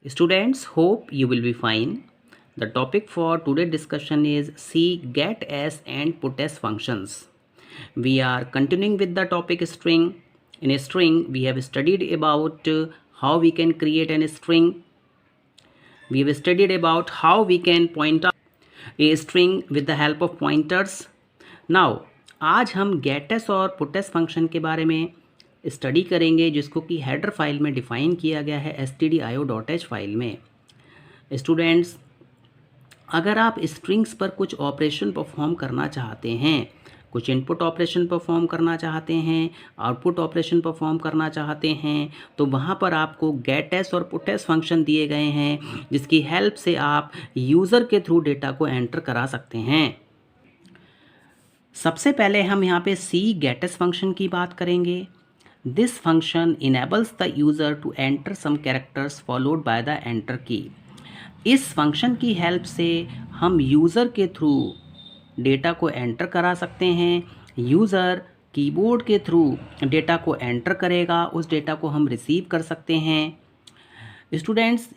Students, hope you will be fine. The topic for today's discussion is C, get, S and put S functions. We are continuing with the topic string. In a string, we have studied about how we can create a string. We have studied about how we can point out a string with the help of pointers. Now, आज हम gates और puts function के बारे में study करेंगे, जिसको कि header file में डिफ़ाइन किया गया है stdio.h फाइल में। स्टूडेंट्स, अगर आप स्ट्रिंग्स पर कुछ ऑपरेशन परफॉर्म करना चाहते हैं, कुछ इनपुट ऑपरेशन परफॉर्म करना चाहते हैं, आउटपुट ऑपरेशन परफॉर्म करना चाहते हैं, तो वहाँ पर आपको गेटस और पुटस फंक्शन दिए गए हैं, जिसकी हेल्प से आप यूज़र के थ्रू डेटा को एंटर करा सकते हैं। सबसे पहले हम यहाँ पे सी गेटस फंक्शन की बात करेंगे। This function enables the user to enter some characters followed by the enter key. इस फंक्शन की हेल्प से हम यूज़र के थ्रू डेटा को एंटर करा सकते हैं। यूज़र कीबोर्ड के थ्रू डेटा को एंटर करेगा, उस डेटा को हम रिसीव कर सकते हैं। स्टूडेंट्स,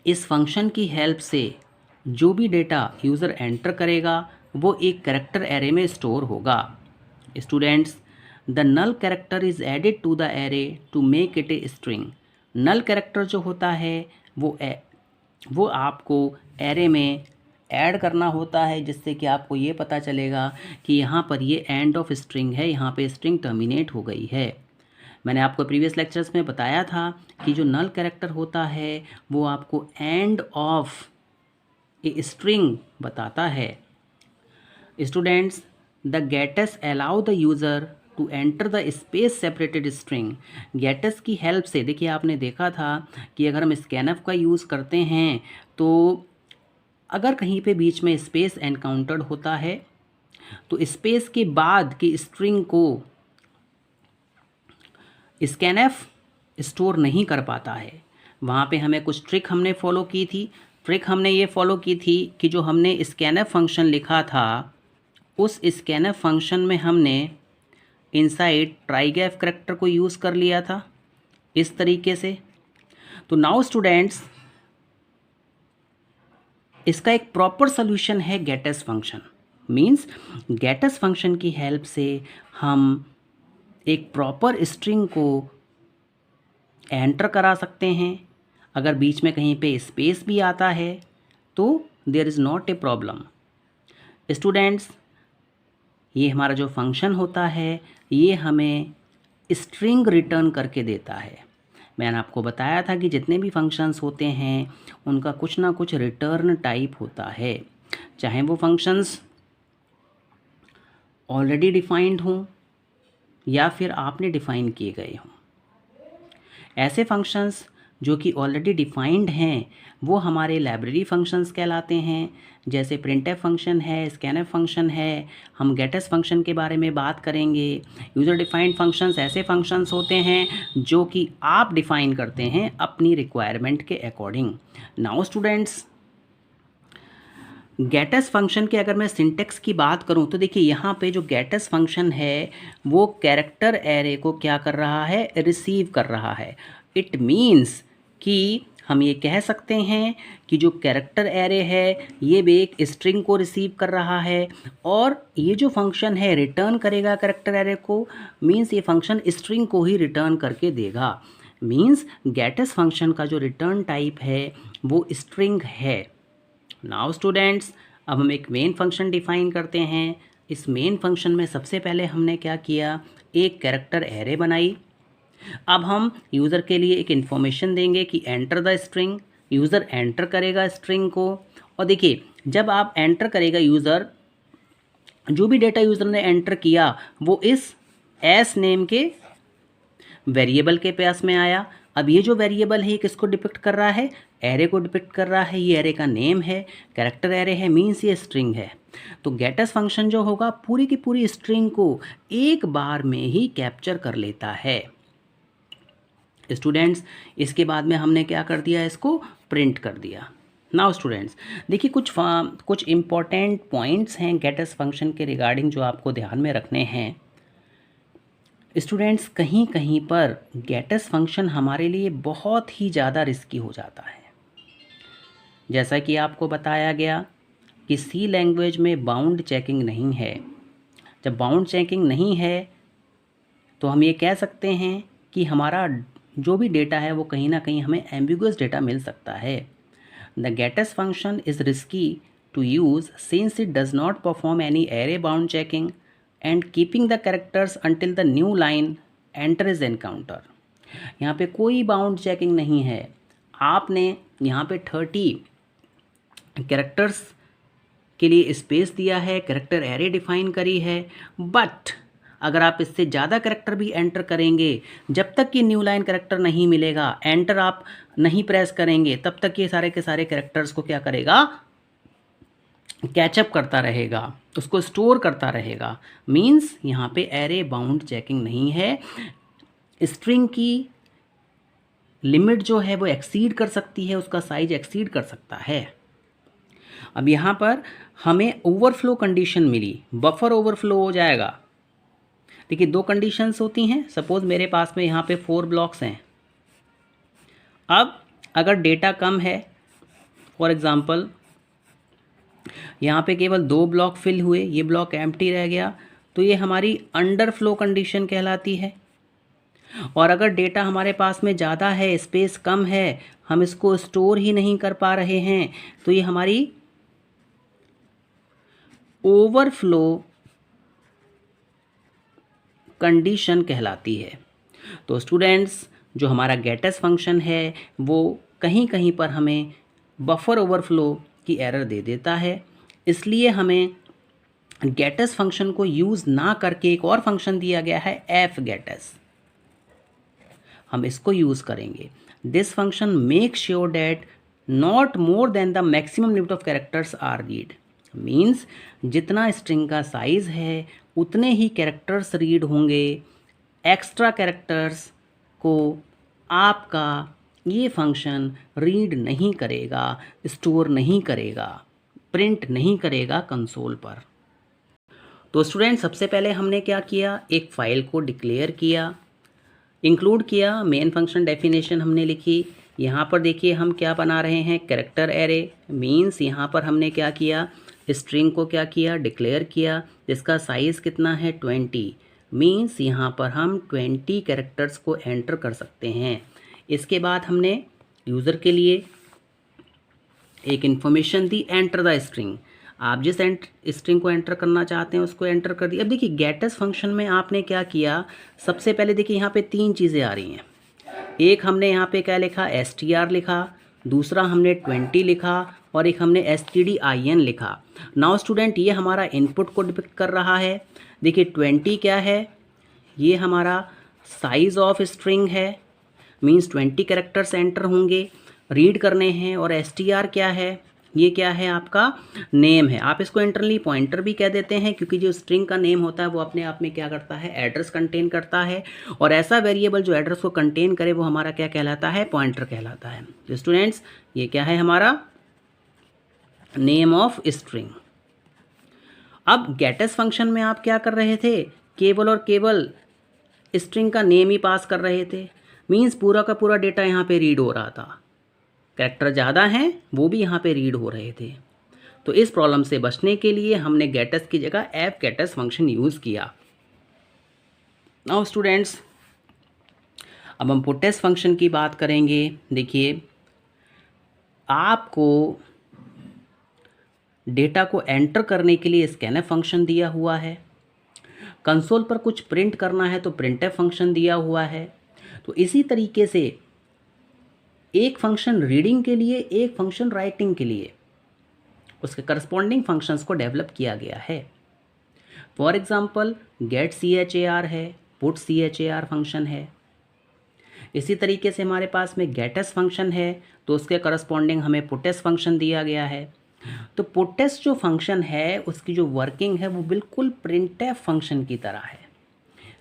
इस फंक्शन की हेल्प से जो भी डेटा यूज़र एंटर करेगा वो एक कैरेक्टर एरे में स्टोर होगा। Students, the null character is added to the array to make it a string. Null character जो होता है वो आपको एरे में ऐड करना होता है, जिससे कि आपको ये पता चलेगा कि यहाँ पर ये एंड ऑफ स्ट्रिंग है, यहाँ पे स्ट्रिंग टर्मिनेट हो गई है। मैंने आपको प्रीवियस लेक्चर्स में बताया था कि जो नल कैरेक्टर होता है वो आपको एंड ऑफ ए स्ट्रिंग बताता है। Students, the gets allow the user to enter the space separated string. Gets की हेल्प से, देखिए आपने देखा था कि अगर हम स्कैनफ का यूज़ करते हैं तो अगर कहीं पे बीच में स्पेस एनकाउंटर्ड होता है तो स्पेस के बाद की स्ट्रिंग को स्कैनफ स्टोर नहीं कर पाता है। वहाँ पे हमें कुछ ट्रिक हमने फॉलो की थी। ट्रिक हमने ये फॉलो की थी कि जो हमने स्कैनफ फंक्शन लिखा था, उस स्कैनफ फंक्शन में हमने इनसाइड ट्राइगैफ करेक्टर को यूज़ कर लिया था इस तरीके से। तो नाउ स्टूडेंट्स, इसका एक प्रॉपर सोल्यूशन है gates function. Means gates function की हेल्प से हम एक प्रॉपर स्ट्रिंग को एंटर करा सकते हैं। अगर बीच में कहीं पे स्पेस भी आता है तो there is not a problem. Students, ये हमारा जो फंक्शन होता है ये हमें स्ट्रिंग रिटर्न करके देता है। मैंने आपको बताया था कि जितने भी फंक्शंस होते हैं उनका कुछ ना कुछ रिटर्न टाइप होता है, चाहे वो फंक्शंस ऑलरेडी डिफाइंड हों या फिर आपने डिफ़ाइन किए गए हों। ऐसे फंक्शंस जो कि ऑलरेडी डिफाइंड हैं वो हमारे लाइब्रेरी फंक्शंस कहलाते हैं, जैसे प्रिंटफ फंक्शन है, स्कैनफ फंक्शन है। हम गेटस फंक्शन के बारे में बात करेंगे। यूज़र डिफाइंड फंक्शंस ऐसे फंक्शंस होते हैं जो कि आप डिफ़ाइन करते हैं अपनी रिक्वायरमेंट के according. Now students, gates function के अगर मैं सिंटेक्स की बात करूं तो देखिए यहाँ पे जो गेटस फंक्शन है वो कैरेक्टर एरे को क्या कर रहा है, रिसीव कर रहा है। इट मीन्स कि हम ये कह सकते हैं कि जो कैरेक्टर एरे है ये भी एक स्ट्रिंग को रिसीव कर रहा है, और ये जो फंक्शन है रिटर्न करेगा कैरेक्टर एरे को। मीन्स ये फंक्शन स्ट्रिंग को ही रिटर्न करके देगा। मीन्स गेटस फंक्शन का जो रिटर्न टाइप है वो स्ट्रिंग है। नाउ स्टूडेंट्स, अब हम एक मेन फंक्शन डिफ़ाइन करते हैं। इस मेन फंक्शन में सबसे पहले हमने क्या किया, एक कैरेक्टर एरे बनाई। अब हम यूज़र के लिए एक इन्फॉर्मेशन देंगे कि enter the string. User enter करेगा स्ट्रिंग को, और देखिए जब आप एंटर करेगा यूज़र, जो भी डेटा यूज़र ने एंटर किया वो इस एस नेम के वेरिएबल के पास में आया। अब ये जो वेरिएबल है ये किसको डिपिक्ट कर रहा है, एरे को डिपिक्ट कर रहा है। ये एरे का नेम है, कैरेक्टर एरे है, मीन्स ये स्ट्रिंग है। तो गेटस फंक्शन जो होगा पूरी की पूरी स्ट्रिंग को एक बार में ही कैप्चर कर लेता है। स्टूडेंट्स, इसके बाद में हमने क्या कर दिया, इसको प्रिंट कर दिया। नाउ स्टूडेंट्स, देखिए कुछ इम्पॉर्टेंट पॉइंट्स हैं गेटस फंक्शन के रिगार्डिंग जो आपको ध्यान में रखने हैं। स्टूडेंट्स, कहीं कहीं पर गेटस फंक्शन हमारे लिए बहुत ही ज़्यादा रिस्की हो जाता है। जैसा कि आपको बताया गया कि सी लैंग्वेज में बाउंड चेकिंग नहीं है। जब बाउंड चेकिंग नहीं है तो हम ये कह सकते हैं कि हमारा जो भी डेटा है वो कहीं ना कहीं हमें एम्बिगुअस डेटा मिल सकता है। The gets function is risky to use since it does not perform any array bound checking and keeping the characters until the new line enter is encounter. यहाँ पे कोई बाउंड चेकिंग नहीं है। आपने यहाँ पे 30 कैरेक्टर्स के लिए स्पेस दिया है, कैरेक्टर एरे डिफाइन करी है, बट अगर आप इससे ज़्यादा कैरेक्टर भी एंटर करेंगे, जब तक कि न्यू लाइन कैरेक्टर नहीं मिलेगा, एंटर आप नहीं प्रेस करेंगे, तब तक ये सारे के सारे कैरेक्टर्स को क्या करेगा, कैचअप करता रहेगा, उसको स्टोर करता रहेगा। मीन्स यहाँ पे एरे बाउंड चेकिंग नहीं है। स्ट्रिंग की लिमिट जो है वो एक्सीड कर सकती है, उसका साइज एक्सीड कर सकता है। अब यहाँ पर हमें ओवरफ्लो कंडीशन मिली, बफर ओवरफ्लो हो जाएगा। देखिए, दो कंडीशंस होती हैं। सपोज मेरे पास में यहाँ पे 4 ब्लॉक्स हैं। अब अगर डेटा कम है, फॉर एग्जांपल यहाँ पे केवल 2 ब्लॉक फिल हुए, ये ब्लॉक एम्प्टी रह गया, तो ये हमारी अंडरफ्लो कंडीशन कहलाती है। और अगर डेटा हमारे पास में ज़्यादा है, स्पेस कम है, हम इसको स्टोर ही नहीं कर पा रहे हैं, तो ये हमारी ओवरफ्लो कंडीशन कहलाती है। तो स्टूडेंट्स, जो हमारा गेटस फंक्शन है वो कहीं कहीं पर हमें बफर ओवरफ्लो की एरर दे देता है। इसलिए हमें गेटस फंक्शन को यूज़ ना करके एक और फंक्शन दिया गया है एफ गेटस, हम इसको यूज़ करेंगे। This function make sure that not more than the maximum limit of characters are read. Means जितना स्ट्रिंग का साइज़ है उतने ही कैरेक्टर्स रीड होंगे। एक्स्ट्रा कैरेक्टर्स को आपका ये फंक्शन रीड नहीं करेगा, स्टोर नहीं करेगा, प्रिंट नहीं करेगा कंसोल पर। तो स्टूडेंट, सबसे पहले हमने क्या किया, एक फ़ाइल को डिक्लेयर किया, इंक्लूड किया, मेन फंक्शन डेफिनेशन हमने लिखी। यहाँ पर देखिए हम क्या बना रहे हैं, कैरेक्टर एरे। मीन्स यहाँ पर हमने क्या किया, स्ट्रिंग को क्या किया, डिक्लेयर किया, जिसका साइज़ कितना है 20। मीन्स यहाँ पर हम 20 कैरेक्टर्स को एंटर कर सकते हैं। इसके बाद हमने यूज़र के लिए एक information the, enter the string. आप जिस स्ट्रिंग को एंटर करना चाहते हैं उसको एंटर कर दिया। अब देखिए गेटस फंक्शन में आपने क्या किया, सबसे पहले देखिए यहाँ पे 3 चीज़ें आ रही हैं। एक हमने यहाँ पे क्या लिखा, str लिखा, दूसरा हमने 20 लिखा, और एक हमने stdin लिखा। नाउ स्टूडेंट, ये हमारा इनपुट को डिपिक्ट कर रहा है। देखिए 20 क्या है, ये हमारा साइज़ ऑफ स्ट्रिंग है, मीन्स 20 कैरेक्टर्स एंटर होंगे, रीड करने हैं। और str क्या है, ये क्या है, आपका नेम है। आप इसको इंटरनली पॉइंटर भी कह देते हैं, क्योंकि जो स्ट्रिंग का नेम होता है वो अपने आप में क्या करता है, एड्रेस कंटेन करता है। और ऐसा वेरिएबल जो एड्रेस को कंटेन करे वो हमारा क्या कहलाता है, पॉइंटर कहलाता है। तो स्टूडेंट्स, ये क्या है, हमारा नेम ऑफ स्ट्रिंग। अब गेटस फंक्शन में आप क्या कर रहे थे, केवल और केवल स्ट्रिंग का नेम ही पास कर रहे थे। मीन्स पूरा का पूरा डेटा यहाँ पे रीड हो रहा था, कैरेक्टर ज़्यादा हैं वो भी यहाँ पे रीड हो रहे थे। तो इस प्रॉब्लम से बचने के लिए हमने गेटस की जगह एफ गेटस फंक्शन यूज़ किया। नाउ स्टूडेंट्स, अब हम पुटस फंक्शन की बात करेंगे। देखिए, आपको डेटा को एंटर करने के लिए स्कैनफ फंक्शन दिया हुआ है, कंसोल पर कुछ प्रिंट करना है तो प्रिंटफ फंक्शन दिया हुआ है। तो इसी तरीके से एक फंक्शन रीडिंग के लिए, एक फंक्शन राइटिंग के लिए उसके करस्पॉन्डिंग फंक्शंस को डेवलप किया गया है। फॉर एग्जांपल गेट char है, पुट char फंक्शन है। इसी तरीके से हमारे पास में गेटस फंक्शन है तो उसके करस्पॉन्डिंग हमें पुटस फंक्शन दिया गया है। तो पुटस जो फंक्शन है उसकी जो वर्किंग है वो बिल्कुल प्रिंटफ फंक्शन की तरह है।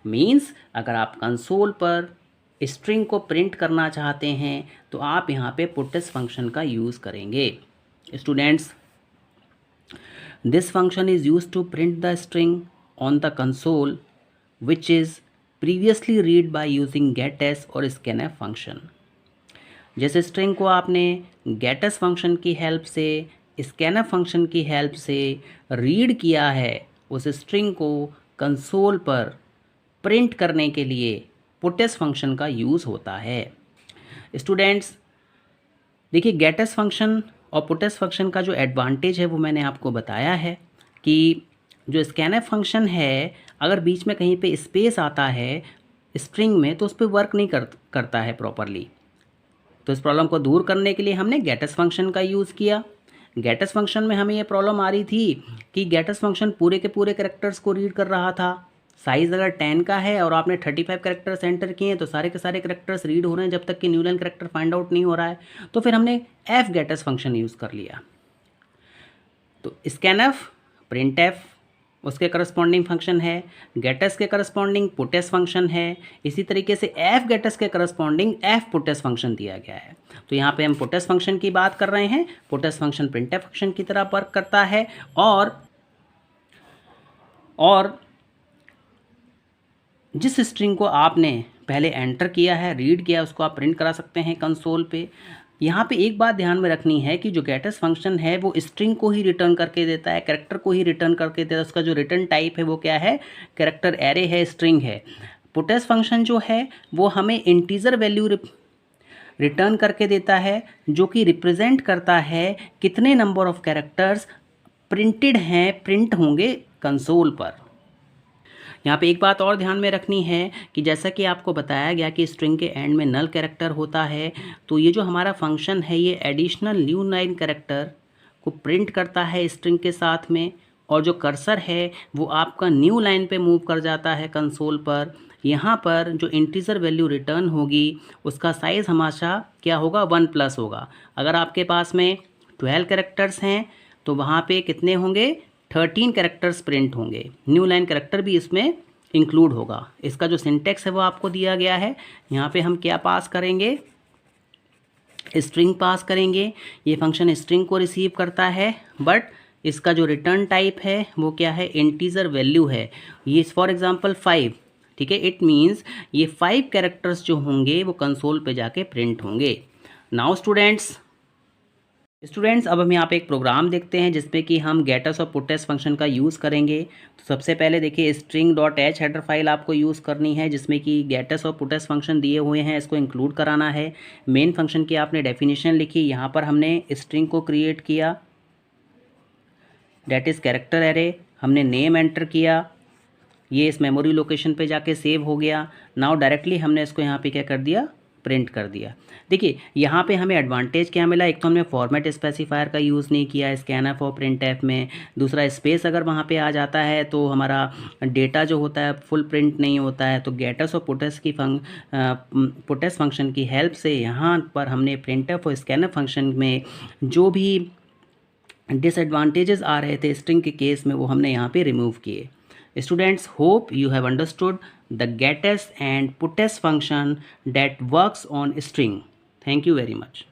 मीन्स अगर आप कंसोल पर स्ट्रिंग को प्रिंट करना चाहते हैं तो आप यहाँ पे पुटस फंक्शन का यूज़ करेंगे। Students, this function is use to print the string on the console which is previously read by using gets or scanf function. जैसे स्ट्रिंग को आपने गेटएस फंक्शन की हेल्प से, स्कैनएफ फंक्शन की help से read किया है, उस स्ट्रिंग को कंसोल पर प्रिंट करने के लिए पुटेस फंक्शन का यूज़ होता है। स्टूडेंट्स देखिए, गेटएस फंक्शन और पुटेस फंक्शन का जो एडवांटेज है वो मैंने आपको बताया है कि जो स्कैनएफ फंक्शन है, अगर बीच में कहीं पे स्पेस आता है स्ट्रिंग में तो उस पर वर्क नहीं करता है प्रॉपरली। तो इस प्रॉब्लम को दूर करने के लिए हमने गेटएस फंक्शन का यूज़ किया। गेटएस फंक्शन में हमें ये प्रॉब्लम आ रही थी कि गेटएस फंक्शन पूरे के पूरे कैरेक्टर्स को रीड कर रहा था। साइज़ अगर 10 का है और आपने 35 कैरेक्टर्स एंटर किए हैं तो सारे के सारे कैरेक्टर्स रीड हो रहे हैं जब तक कि new line character find out नहीं हो रहा है। तो फिर हमने एफ गेटएस फंक्शन यूज़ कर लिया। तो स्कैनएफ, प्रिंटएफ उसके करस्पॉन्डिंग फंक्शन है, गेटएस के करस्पॉन्डिंग पुटेस फंक्शन है। इसी तरीके से एफ गेटएस के करस्पॉन्डिंग एफ पुटेस फंक्शन दिया गया है। तो यहाँ पे हम पुटेस फंक्शन की बात कर रहे हैं। पुटेस फंक्शन प्रिंटएफ फंक्शन की तरह वर्क करता है और जिस स्ट्रिंग को आपने पहले एंटर किया है, रीड किया, उसको आप प्रिंट करा सकते हैं कंसोल पे। यहाँ पे एक बात ध्यान में रखनी है कि जो गेटएस फंक्शन है वो स्ट्रिंग को ही रिटर्न करके देता है, कैरेक्टर को ही रिटर्न करके देता है। उसका जो रिटर्न टाइप है वो क्या है, कैरेक्टर एरे है, स्ट्रिंग है। पुटेस फंक्शन जो है वो हमें इंटीजर वैल्यू रिटर्न करके देता है, जो कि रिप्रेजेंट करता है कितने नंबर ऑफ कैरेक्टर्स प्रिंटेड हैं, प्रिंट होंगे कंसोल पर। यहाँ पे एक बात और ध्यान में रखनी है कि जैसा कि आपको बताया गया कि स्ट्रिंग के एंड में नल कैरेक्टर होता है, तो ये जो हमारा फंक्शन है ये एडिशनल न्यू लाइन कैरेक्टर को प्रिंट करता है स्ट्रिंग के साथ में, और जो कर्सर है वो आपका न्यू लाइन पे मूव कर जाता है कंसोल पर। यहाँ पर जो इंटीजर वैल्यू रिटर्न होगी उसका साइज़ हमेशा क्या होगा, 1+ होगा। अगर आपके पास में 12 कैरेक्टर्स हैं तो वहाँ पे कितने होंगे, 13 कैरेक्टर्स प्रिंट होंगे। न्यू लाइन कैरेक्टर भी इसमें इंक्लूड होगा। इसका जो सिंटेक्स है वो आपको दिया गया है। यहाँ पे हम क्या पास करेंगे, स्ट्रिंग पास करेंगे। ये फंक्शन स्ट्रिंग को रिसीव करता है, बट इसका जो रिटर्न टाइप है वो क्या है, इंटीजर वैल्यू है। ये फॉर एग्जांपल 5, ठीक है। इट मीन्स ये 5 कैरेक्टर्स जो होंगे वो कंसोल पे जाके प्रिंट होंगे। नाउ स्टूडेंट्स अब हम यहाँ पे एक प्रोग्राम देखते हैं जिसमें कि हम गेटएस और पुटेस फंक्शन का यूज़ करेंगे। तो सबसे पहले देखिए, string.h हेडर फाइल आपको यूज़ करनी है जिसमें कि गेटएस और पुटेस फंक्शन दिए हुए हैं, इसको इंक्लूड कराना है। मेन फंक्शन की आपने डेफिनेशन लिखी, यहाँ पर हमने स्ट्रिंग को क्रिएट किया, डेट इज़ कैरेक्टर एरे। हमने नेम एंटर किया, ये इस मेमोरी लोकेशन पे जाके सेव हो गया। नाउ डायरेक्टली हमने इसको यहाँ पे क्या कर दिया, प्रिंट कर दिया। देखिए यहाँ पे हमें एडवांटेज क्या मिला, एक तो हमने फॉर्मेट स्पेसिफायर का यूज़ नहीं किया स्कैनएफ और प्रिंटएफ में। दूसरा, स्पेस अगर वहाँ पे आ जाता है तो हमारा डेटा जो होता है फुल प्रिंट नहीं होता है। तो गेटएस और पुटेस फंक्शन की हेल्प से यहाँ पर हमने प्रिंटएफ और स्कैनएफ फंक्शन में जो भी डिसएडवांटेजेस आ रहे थे स्ट्रिंग के केस में वो हमने यहाँ पे रिमूव किए। Students, hope you have understood the gettest and puttest function that works on string. Thank you very much.